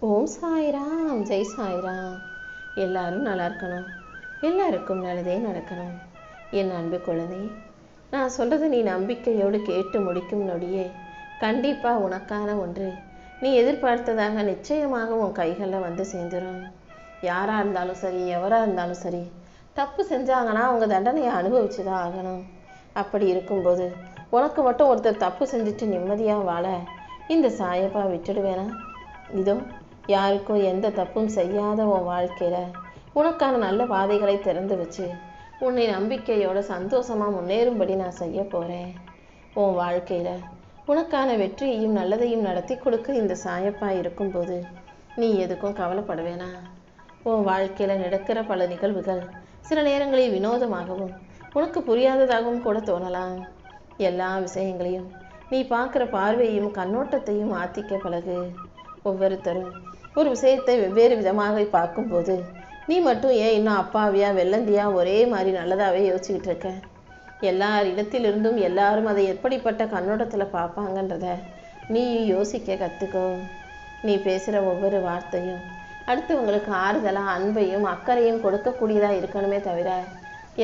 ஓம் சாய்ராம், ஜெய் சாய்ராம். எல்லாரும் நல்லா இருக்கணும், எல்லாருக்கும் நல்லதே நடக்கணும். என் அன்பு குழந்தை, நான் சொல்றது நீ நம்பிக்கையோடு கேட்டு முடிக்கும் நொடியே கண்டிப்பாக உனக்கான ஒன்று நீ எதிர்பார்த்ததாக நிச்சயமாக உன் கைகளில் வந்து சேர்ந்துடும். யாராக இருந்தாலும் சரி, எவராக இருந்தாலும் சரி, தப்பு செஞ்சாங்கன்னா அவங்க தண்டனையை அனுபவிச்சு தான் ஆகணும். அப்படி இருக்கும்போது உனக்கு மட்டும் ஒருத்தர் தப்பு செஞ்சுட்டு நிம்மதியாக வாழ இந்த சாயப்பா விட்டுடுவேனா? இதோ யாருக்கும் எந்த தப்பும் செய்யாத உன் வாழ்க்கையில உனக்கான நல்ல பாதைகளை திறந்து வச்சு உன்னை நம்பிக்கையோட சந்தோஷமா முன்னேறும்படி நான் செய்ய போறேன். உன் வாழ்க்கையில உனக்கான வெற்றியையும் நல்லதையும் நடத்தி கொடுக்க இந்த சாயப்பா இருக்கும்போது நீ எதுக்கும் கவலைப்பட வேணாம். உன் வாழ்க்கையில நடக்கிற பல நிகழ்வுகள் சில நேரங்களில் வினோதமாகவும் உனக்கு புரியாததாகவும் கூட தோணலாம். எல்லா விஷயங்களையும் நீ பார்க்குற பார்வையையும் கண்ணோட்டத்தையும் மாற்றிக்க பழகு. ஒவ்வொருத்தரும் ஒரு விஷயத்தை வெவ்வேறு விதமாக பார்க்கும்போது நீ மட்டும் ஏன் இன்னும் அப்பாவியா வெள்ளந்தியா ஒரே மாதிரி நல்லதாகவே யோசிச்சுக்கிட்டு இருக்க? எல்லார் இடத்திலிருந்தும் எல்லாரும் அதை எப்படிப்பட்ட கண்ணோட்டத்தில் பார்ப்பாங்கன்றத நீ யோசிக்க கற்றுக்கோ. நீ பேசுகிற ஒவ்வொரு வார்த்தையும் அடுத்தவங்களுக்கு ஆறுதலாக அன்பையும் அக்கறையும் கொடுக்கக்கூடியதாக இருக்கணுமே தவிர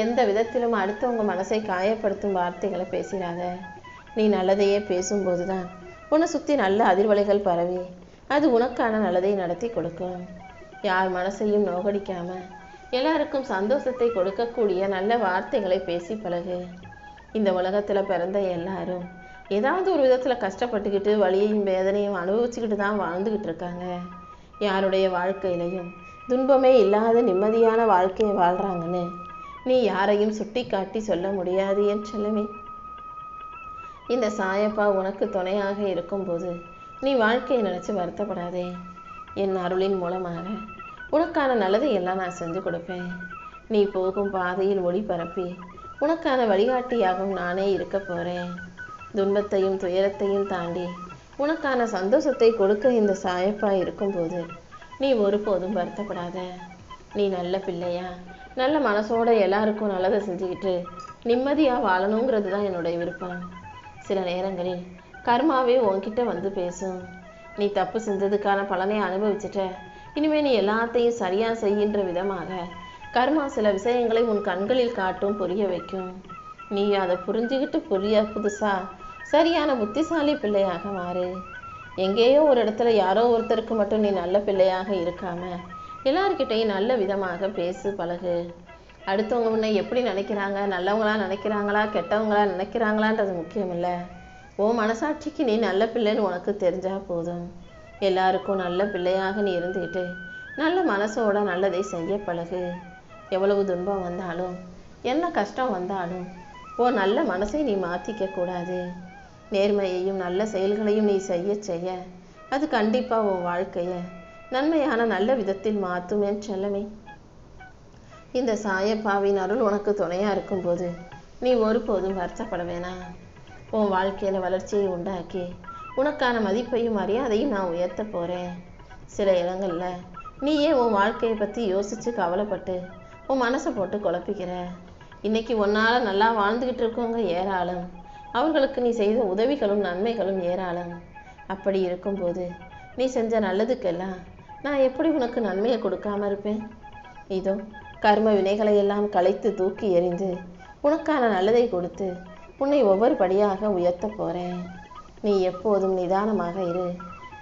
எந்த விதத்திலும் அடுத்தவங்க மனசை காயப்படுத்தும் வார்த்தைகளை பேசிடாத. நீ நல்லதையே பேசும்போது தான் உன்னை சுற்றி நல்ல அதிர்வலைகள் பரவி அது உனக்கான நல்லதை நடத்தி கொடுக்கும். யார் மனசையும் நோகடிக்காம எல்லாருக்கும் சந்தோஷத்தை கொடுக்கக்கூடிய நல்ல வார்த்தைகளை பேசி பழகு. இந்த உலகத்தில் பிறந்த எல்லாரும் ஏதாவது ஒரு விதத்தில் கஷ்டப்பட்டுக்கிட்டு வலியையும் வேதனையும் அனுபவிச்சுக்கிட்டு தான் வாழ்ந்துக்கிட்டு இருக்காங்க. யாருடைய வாழ்க்கையிலையும் துன்பமே இல்லாத நிம்மதியான வாழ்க்கையை வாழ்கிறாங்கன்னு நீ யாரையும் சுட்டி காட்டி சொல்ல முடியாது என் செல்லமே. இந்த சாயப்பா உனக்கு துணையாக இருக்கும்போது நீ வாழ்க்கையை நினச்சி வருத்தப்படாதே. என் அருளின் மூலமாக உனக்கான நல்லதை எல்லாம் நான் செஞ்சு கொடுப்பேன். நீ போகும் பாதையில் ஒளி பரப்பி உனக்கான வழிகாட்டியாகவும் நானே இருக்க போகிறேன். துன்பத்தையும் துயரத்தையும் தாண்டி உனக்கான சந்தோஷத்தை கொடுக்க இந்த சாயப்பா இருக்கும்போது நீ ஒருபோதும் வருத்தப்படாத. நீ நல்ல பிள்ளையா நல்ல மனசோட எல்லாருக்கும் நல்லதை செஞ்சுக்கிட்டு நிம்மதியாக வாழணுங்கிறது தான் என்னுடைய விருப்பம். சில நேரங்களில் கர்மாவே உன்கிட்ட வந்து பேசும். நீ தப்பு செஞ்சதுக்கான பலனை அனுபவிச்சுட்ட, இனிமேல் நீ எல்லாத்தையும் சரியாக செய்கின்ற விதமாக கர்மா சில விஷயங்களை உன் கண்களில் காட்டும், புரிய வைக்கும். நீ அதை புரிஞ்சுக்கிட்டு புதுசாக சரியான புத்திசாலி பிள்ளையாக மாறு. எங்கேயோ ஒரு இடத்துல யாரோ ஒருத்தருக்கு மட்டும் நீ நல்ல பிள்ளையாக இருக்காம எல்லார்கிட்டையும் நல்ல விதமாக பேசு பழகு. அடுத்தவங்க முன்ன எப்படி நினைக்கிறாங்க, நல்லவங்களா நினைக்கிறாங்களா கெட்டவங்களா நினைக்கிறாங்களான்றது முக்கியம் இல்லை. ஓ மனசாட்சிக்கு நீ நல்ல பிள்ளைன்னு உனக்கு தெரிஞ்சா போதும். எல்லாருக்கும் நல்ல பிள்ளையாக நீ இருந்துக்கிட்டு நல்ல மனசோட நல்லதை செய்ய பழகு. எவ்வளவு துன்பம் வந்தாலும் என்ன கஷ்டம் வந்தாலும் ஓ நல்ல மனசை நீ மாற்றிக்க கூடாது. நேர்மையையும் நல்ல செயல்களையும் நீ செய்ய செய்ய அது கண்டிப்பாக உன் வாழ்க்கையை நன்மையான நல்ல விதத்தில் மாற்றும் என் செல்லமே. இந்த சாயப்பாவின் அருள் உனக்கு துணையாக இருக்கும்போது நீ ஒருபோதும் வருத்தப்பட வேணாம். உன் வாழ்க்கையில் வளர்ச்சியை உண்டாக்கி உனக்கான மதிப்பையும் மரியாதையும் நான் உயர்த்த போகிறேன். சில இடங்களில் நீயே உன் வாழ்க்கையை பற்றி யோசித்து கவலைப்பட்டு உன் மனசை போட்டு குழப்பிக்கிற. இன்னைக்கு உன்னால் நல்லா வாழ்ந்துக்கிட்டு இருக்கவங்க ஏராளம், அவர்களுக்கு நீ செய்த உதவிகளும் நன்மைகளும் ஏராளம். அப்படி இருக்கும்போது நீ செஞ்ச நல்லதுக்கெல்லாம் நான் எப்படி உனக்கு நன்மையை கொடுக்காம இருப்பேன்? இதோ கர்ம வினைகளை எல்லாம் களைத்து தூக்கி எறிந்து உனக்கான நல்லதை கொடுத்து உன்னை ஒவ்வொரு படியாக உயர்த்த போகிறேன். நீ எப்போதும் நிதானமாக இரு.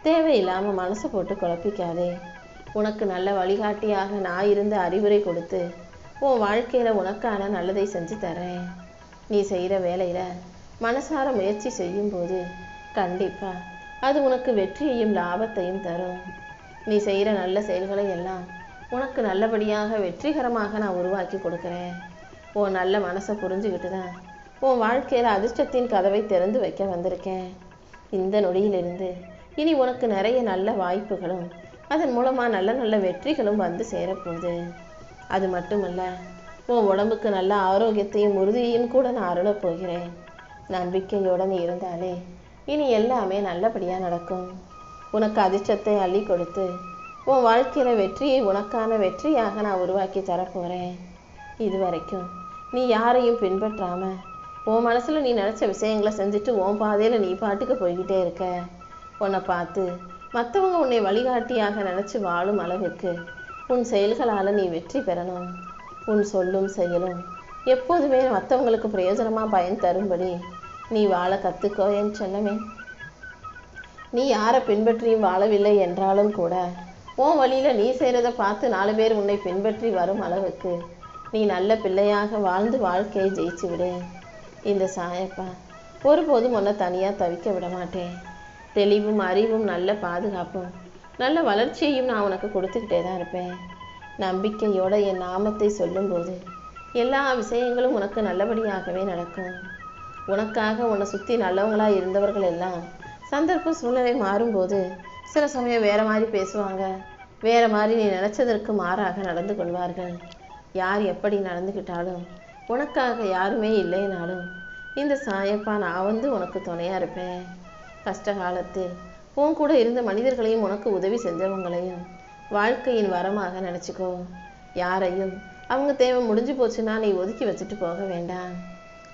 தேவையில்லாமல் மனசை போட்டு குழப்பிக்காதே. உனக்கு நல்ல வழிகாட்டியாக நான் இருந்து அறிவுரை கொடுத்து உன் வாழ்க்கையில் உனக்கான நல்லதை செஞ்சு தரேன். நீ செய்கிற வேலையில் மனசார முயற்சி செய்யும்போது கண்டிப்பாக அது உனக்கு வெற்றியையும் லாபத்தையும் தரும். நீ செய்கிற நல்ல செயல்களை எல்லாம் உனக்கு நல்லபடியாக வெற்றிகரமாக நான் உருவாக்கி கொடுக்குறேன். உன் நல்ல மனசை புரிஞ்சுக்கிட்டு தான் உன் வாழ்க்கையில் அதிர்ஷ்டத்தின் கதவை திறந்து வைக்க வந்திருக்கேன். இந்த நொடியிலிருந்து இனி உனக்கு நிறைய நல்ல வாய்ப்புகளும் அதன் மூலமாக நல்ல நல்ல வெற்றிகளும் வந்து சேரப்போகுது. அது மட்டுமல்ல, உன் உடம்புக்கு நல்ல ஆரோக்கியத்தையும் உறுதியையும் கூட நான் அருளப் போகிறேன். நம்பிக்கையுடன் இருந்தாலே இனி எல்லாமே நல்லபடியாக நடக்கும். உனக்கு அதிர்ஷ்டத்தை அள்ளி கொடுத்து உன் வாழ்க்கையில் வெற்றியை உனக்கான வெற்றியாக நான் உருவாக்கி தரப்போகிறேன். இதுவரைக்கும் நீ யாரையும் பின்பற்றாமல் உன் மனசில் நீ நினச்ச விஷயங்களை செஞ்சுட்டு உன் பாதையில் நீ பாட்டுக்கு போய்கிட்டே இருக்க. உன்னை பார்த்து மற்றவங்க உன்னை வழிகாட்டியாக நினச்சி வாழும் அளவுக்கு உன் செயல்களால் நீ வெற்றி பெறணும். உன் சொல்லும் செயலும் எப்போதுமே மற்றவங்களுக்கு பிரயோஜனமாக பயன் தரும்படி நீ வாழ கற்றுக்கோ என் செல்லமே. நீ யாரை பின்பற்றியும் வாழவில்லை என்றாலும் கூட உன் வழியில் நீ செய்கிறத பார்த்து 4 பேர் உன்னை பின்பற்றி வரும் அளவுக்கு நீ நல்ல பிள்ளையாக வாழ்ந்து வாழ்க்கையை ஜெயிச்சு விடு. இந்த சாயப்பா ஒருபோதும் உன்னை தனியாக தவிக்க விட மாட்டேன். தெளிவும் அறிவும் நல்ல பாதுகாப்பும் நல்ல வளர்ச்சியையும் நான் உனக்கு கொடுத்துக்கிட்டே தான் இருப்பேன். நம்பிக்கையோட என் நாமத்தை சொல்லும்போது எல்லா விஷயங்களும் உனக்கு நல்லபடியாகவே நடக்கும். உனக்காக உன்னை சுற்றி நல்லவங்களாக இருந்தவர்கள் எல்லாம் சந்தர்ப்ப சூழ்நிலை மாறும்போது சில சமயம் வேறு மாதிரி பேசுவாங்க, வேறு மாதிரி நீ நினச்சதற்கு மாறாக நடந்து கொள்வார்கள். யார் எப்படி நடந்துக்கிட்டாலும் உனக்காக யாருமே இல்லைனாலும் இந்த சாயப்பா நான் உனக்கு துணையாக இருப்பேன். கஷ்ட காலத்தில் உன் கூட இருந்த மனிதர்களையும் உனக்கு உதவி செஞ்சவங்களையும் வாழ்க்கையின் வரமாக நினச்சிக்கோ. யாரையும் அவங்க தேவை முடிஞ்சு போச்சுன்னா நீ ஒதுக்கி வச்சுட்டு போக வேண்டாம்.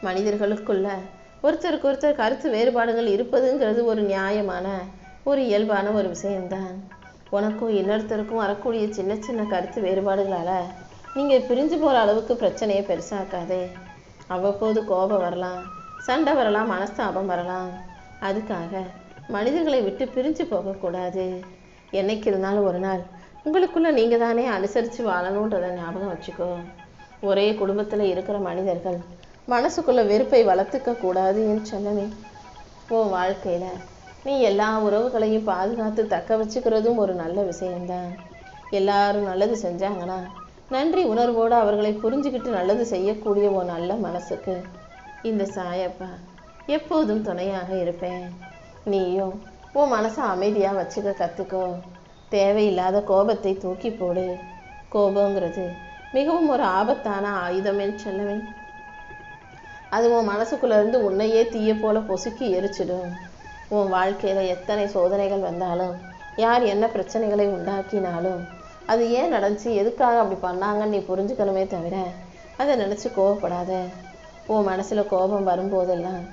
மனிதர்களுக்குள்ள ஒருத்தருக்கு ஒருத்தர் கருத்து வேறுபாடுகள் இருப்பதுங்கிறது ஒரு நியாயமான ஒரு இயல்பான ஒரு விஷயம்தான். உனக்கும் இன்னொருத்தருக்கும் வரக்கூடிய சின்ன சின்ன கருத்து வேறுபாடுகளால் நீங்கள் பிரிஞ்சு போகிற அளவுக்கு பிரச்சனையை பெருசாக்காதே. அவ்வப்போது கோபம் வரலாம், சண்டை வரலாம், மனஸ்தாபம் வரலாம். அதுக்காக மனிதர்களை விட்டு பிரிஞ்சு போகக்கூடாது. என்னைக்கு இருந்தாலும் ஒரு நாள் உங்களுக்குள்ளே நீங்கள் தானே அனுசரித்து வாழணுன்றதை ஞாபகம் வச்சுக்கோ. ஒரே குடும்பத்தில் இருக்கிற மனிதர்கள் மனசுக்குள்ளே வெறுப்பை வளர்த்துக்க கூடாது என் செல்லமே. உன் வாழ்க்கையில் நீ எல்லா உறவுகளையும் பாதுகாத்து தக்க வச்சுக்கிறதும் ஒரு நல்ல விஷயம்தான். எல்லாரும் நல்லது செஞ்சாங்கன்னா நன்றி உணர்வோடு அவர்களை புரிஞ்சுக்கிட்டு நல்லது செய்யக்கூடிய ஒரு நல்ல மனசுக்கு இந்த சாயப்பா எப்போதும் துணையாக இருப்பேன். நீயும் உன் மனசை அமைதியாக வச்சுக்க கற்றுக்கோ. தேவையில்லாத கோபத்தை தூக்கி போடு. கோபங்கிறது மிகவும் ஒரு ஆபத்தான ஆயுதமே செல்லவே. அது உன் மனசுக்குள்ளேருந்து உன்னையே தீய போல பொசுக்கி எரிச்சிடும். உன் வாழ்க்கையில் எத்தனை சோதனைகள் வந்தாலும் யார் என்ன பிரச்சனைகளை உண்டாக்கினாலும் அது ஏன் நடந்துச்சு, எதுக்காக அப்படி பண்ணாங்கன்னு நீ புரிஞ்சுக்கணுமே தவிர அதை நினச்சி கோவப்படாத. உன் மனசில் கோபம் வரும்போதெல்லாம்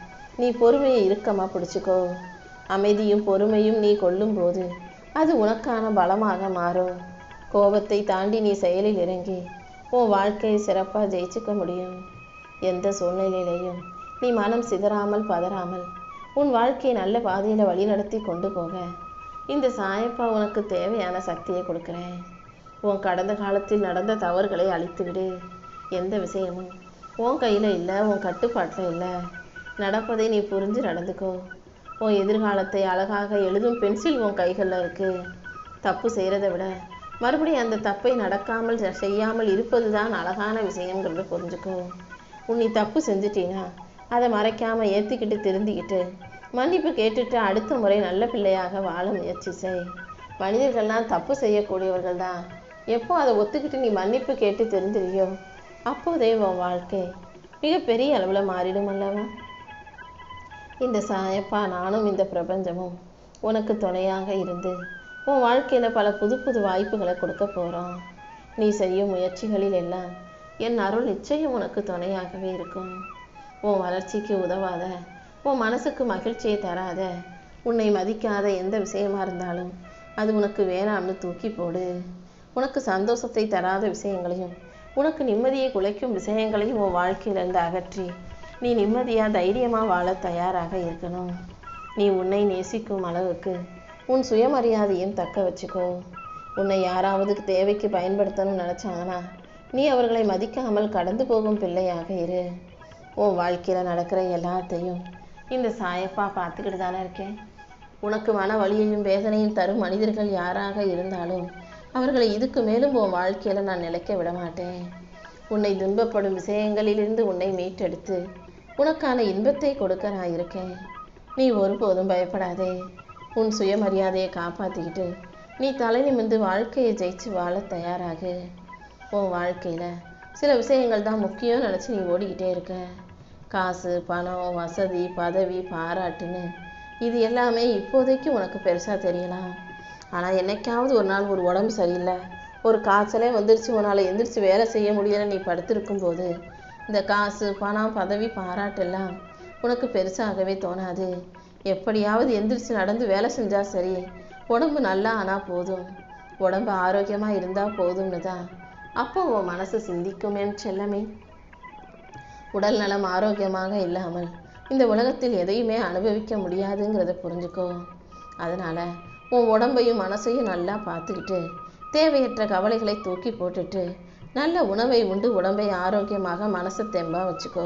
நீ பொறுமையை இறுக்கமாக பிடிச்சிக்கோ. அமைதியும் பொறுமையும் நீ கொள்ளும்போது அது உனக்கான பலமாக மாறும். கோபத்தை தாண்டி நீ செயலில் இறங்கி உன் வாழ்க்கையை சிறப்பாக ஜெயிச்சுக்க முடியும். எந்த சூழ்நிலையிலையும் நீ மனம் சிதறாமல் பதறாமல் உன் வாழ்க்கையை நல்ல பாதையில் வழிநடத்தி கொண்டு போக இந்த சாயப்பா உனக்கு தேவையான சக்தியை கொடுக்குறேன். உன் கடந்த காலத்தில் நடந்த தவறுகளை அழித்துவிடு. எந்த விஷயமும் உன் கையில் இல்லை, உன் கட்டுப்பாட்டில் இல்லை. நடப்பதை நீ புரிஞ்சு நடந்துக்கோ. உன் எதிர்காலத்தை அழகாக எழுதும் பென்சில் உன் கைகளில் இருக்குது. தப்பு செய்கிறத விட மறுபடியும் அந்த தப்பை நடக்காமல் செய்யாமல் இருப்பது தான் அழகான விஷயங்கிறத புரிஞ்சுக்கோ. நீ தப்பு செஞ்சிட்டீன்னா அதை மறைக்காமல் ஏற்றிக்கிட்டு திருந்திக்கிட்டு மன்னிப்பு கேட்டுட்டு அடுத்த முறை நல்ல பிள்ளையாக வாழ முயற்சி செய். மனிதர்கள்லாம் தப்பு செய்யக்கூடியவர்கள் தான். எப்போ அதை ஒத்துக்கிட்டு நீ மன்னிப்பு கேட்டு தெரிஞ்சிறியோ அப்போதே உன் வாழ்க்கை மிகப்பெரிய அளவில் மாறிடும் அல்லவா. இந்த சாயப்பா நானும் இந்த பிரபஞ்சமும் உனக்கு துணையாக இருந்து உன் வாழ்க்கையில் பல புது புது வாய்ப்புகளை கொடுக்க போகிறோம். நீ செய்யும் முயற்சிகளில் எல்லாம் என் அருள் நிச்சயம் உனக்கு துணையாகவே இருக்கும். உன் வளர்ச்சிக்கு உதவாத, உன் மனசுக்கு மகிழ்ச்சியை தராத, உன்னை மதிக்காத எந்த விஷயமா இருந்தாலும் அது உனக்கு வேணாம்னு தூக்கி போடு. உனக்கு சந்தோஷத்தை தராத விஷயங்களையும் உனக்கு நிம்மதியை குலைக்கும் விஷயங்களையும் உன் வாழ்க்கையிலிருந்து அகற்றி நீ நிம்மதியாக தைரியமாக வாழ தயாராக இருக்கணும். நீ உன்னை நேசிக்கும் அளவுக்கு உன் சுயமரியாதையும் தக்க வச்சுக்கோ. உன்னை யாராவது தேவைக்கு பயன்படுத்தணும்னு நினச்சாங்கன்னா நீ அவர்களை மதிக்காமல் கடந்து போகும் பிள்ளையாக இரு. உன் வாழ்க்கையில் நடக்கிற எல்லாத்தையும் இந்த சாயப்பா பார்த்துக்கிட்டு தானே இருக்கேன். உனக்கு மன வலியையும் வேதனையும் தரும் மனிதர்கள் யாராக இருந்தாலும் அவர்களை இதுக்கு மேலும் உன் வாழ்க்கையில் நான் நிலைக்க விட மாட்டேன். உன்னை துன்பப்படும் விஷயங்களிலிருந்து உன்னை மீட்டெடுத்து உனக்கான இன்பத்தை கொடுக்க நான் இருக்கேன். நீ ஒருபோதும் பயப்படாதே. உன் சுயமரியாதையை காப்பாற்றிக்கிட்டு நீ தலை நிமிர்ந்து வாழ்க்கையை ஜெயிச்சு வாழ தயாராகு. உன் வாழ்க்கையில் சில விஷயங்கள் தான் முக்கியம் நினச்சி நீ ஓடிக்கிட்டே இருக்க. காசு, பணம், வசதி, பதவி, பாராட்டுன்னு இது எல்லாமே இப்போதைக்கு உனக்கு பெருசாக தெரியலாம். ஆனால் என்னைக்காவது ஒரு நாள் ஒரு உடம்பு சரியில்லை, ஒரு காய்ச்சலே வந்துருச்சு, உன்னால் எந்திரிச்சு வேலை செய்ய முடியலை, நீ படுத்திருக்கும் போது இந்த காசு, பணம், பதவி, பாராட்டெல்லாம் உனக்கு பெருசாகவே தோணாது. எப்படியாவது எந்திரிச்சு நடந்து வேலை செஞ்சால் சரி, உடம்பு நல்லா ஆனால் போதும், உடம்பு ஆரோக்கியமாக இருந்தால் போதும்னு தான் அப்போ உன் மனசு சிந்திக்குமேன்னு செல்லமே. உடல் நலம் ஆரோக்கியமாக இல்லாமல் இந்த உலகத்தில் எதையுமே அனுபவிக்க முடியாதுங்கிறத புரிஞ்சுக்கோ. அதனால உன் உடம்பையும் மனசையும் நல்லா பார்த்துக்கிட்டு தேவையற்ற கவலைகளை தூக்கி போட்டுட்டு நல்ல உணவை உண்டு உடம்பை ஆரோக்கியமாக மனசை தெம்பா வச்சுக்கோ.